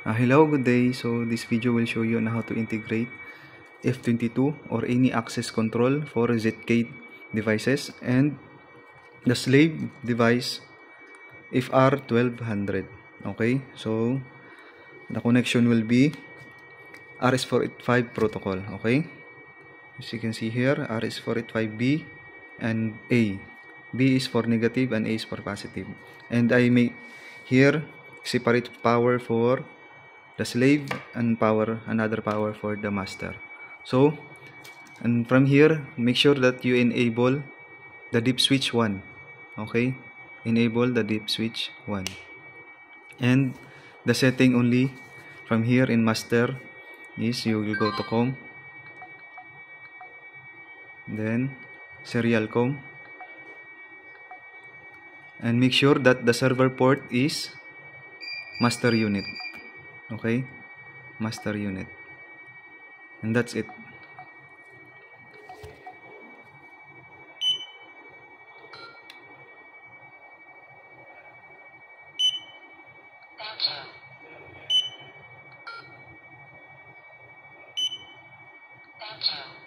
Hello, good day. So this video will show you on how to integrate F22 or any access control for ZK devices and the slave device FR1200. Okay, so the connection will be RS485 protocol. Okay, as you can see here, RS485B and A. B is for negative and A is for positive. And I make here separate power for the slave and another power for the master. So, and from here, make sure that you enable the dip switch 1. Okay, enable the dip switch 1, and the setting only from here in master is you will go to COM, then serial COM, and make sure that the server port is master unit. Okay, master unit, and that's it. Thank you. Thank you.